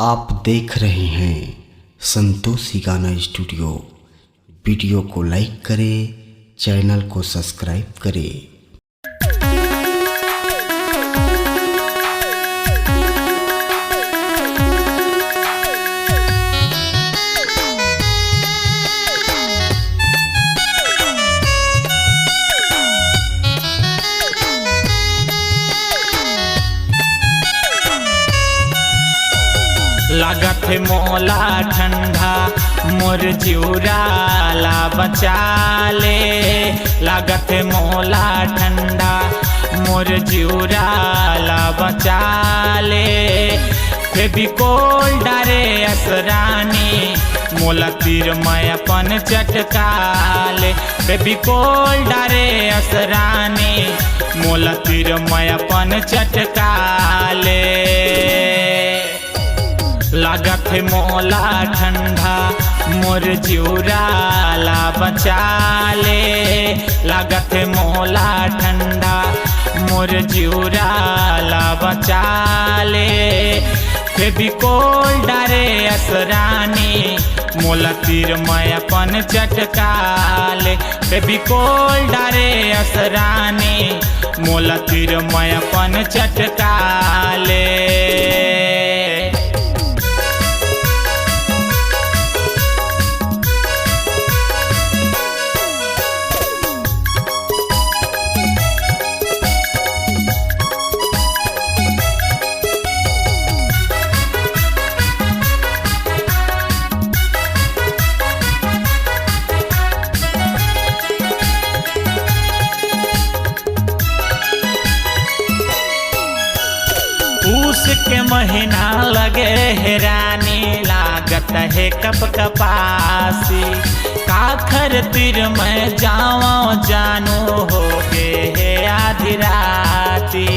आप देख रहे हैं संतोषी गाना स्टूडियो। वीडियो को लाइक करें, चैनल को सब्सक्राइब करें। लागत मोला ठंडा मोर जिउराला बचा ले। लागत मोला ठंडा मोर जिउराला बचा ले। फेविकोल डारे असरानी मोला तीर मैं अपन चटका ले। फेविकोल डारे असरानी मोला तीर मैं अपन चटका ले। लागत मोला ठंडा मोर जिउराला बचा ले। लागत मोला ठंडा मोर जिउराला बचा ले। फेविकोल डारे असरानी मोला तीर मैं अपन चटका ले। फेविकोल डारे असरानी मोला तीर मैं अपन चटका ले। पूस के महीना लगे हैरानी लागत है कप कपासी। काखर तीर में जाओ जानू हो गे है आधी राती।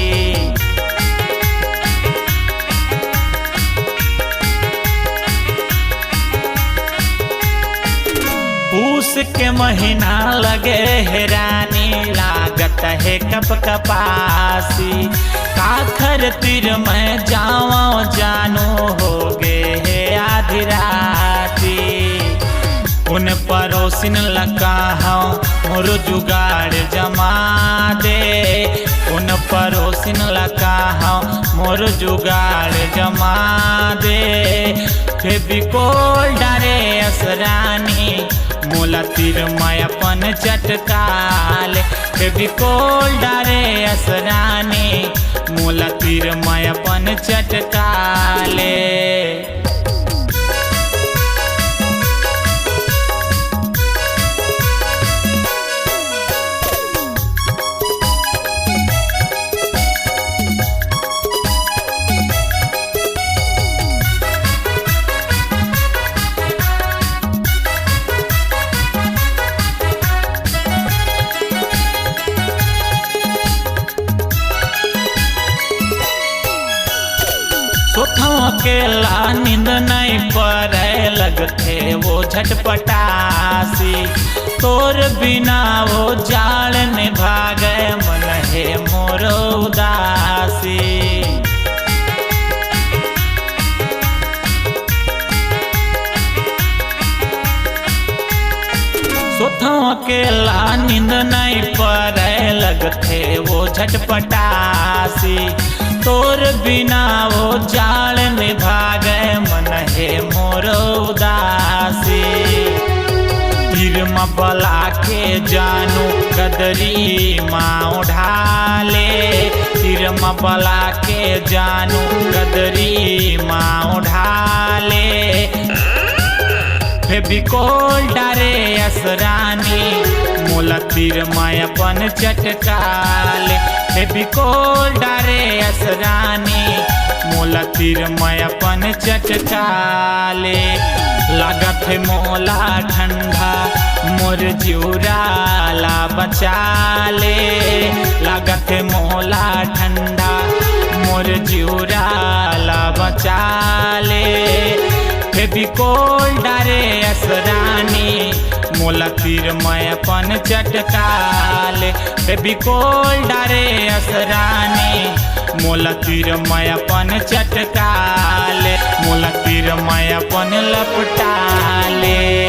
पूस के महीना लगे हैरानी लागत है कप कपासी। काखर तीर में जाओ जानू हो गे है आधी राती। उन पड़ोसिन लगा हूँ मोर जुगाड़ जमा दे। उन पड़ोसिन लगा हूँ मोर जुगाड़ जमा दे। फेविकोल डारे असरानी मोला तीर मैं अपन चटका ले। फेविकोल डारे असरानी मोला तीर मैं अपन चटका ले। अकेला नींद नहीं पड़े लगते वो झटपटासी। तोर बिना वो जाल में भागे मन है मोर उदासी। सोथों अकेला नींद नहीं पड़े लगते वो झटपटासी। तोर बिना वो जाल में भागे मन है मोर उदासी। तीर मबला के जानू गदरी माँ ढाले। तीर मबला के जानू गदरी माँ ढाले। फेविकोल डारे असरानी मोला तीर मैं अपन चटका ले। फेविकोल डारे असरानी मोला तीर मैं अपन चटका ले। लागत मोला ठंडा मोर जिउराला बचा ले। लागत मोला ठंडा मोर जिउराला बचा ले। फेविकोल डारे असरानी मोला तीर मैं अपन चटका ले। फेविकोल डारे असरानी मोला तीर मैं अपन चटका ले। मोला मैं अपन लपटा ले।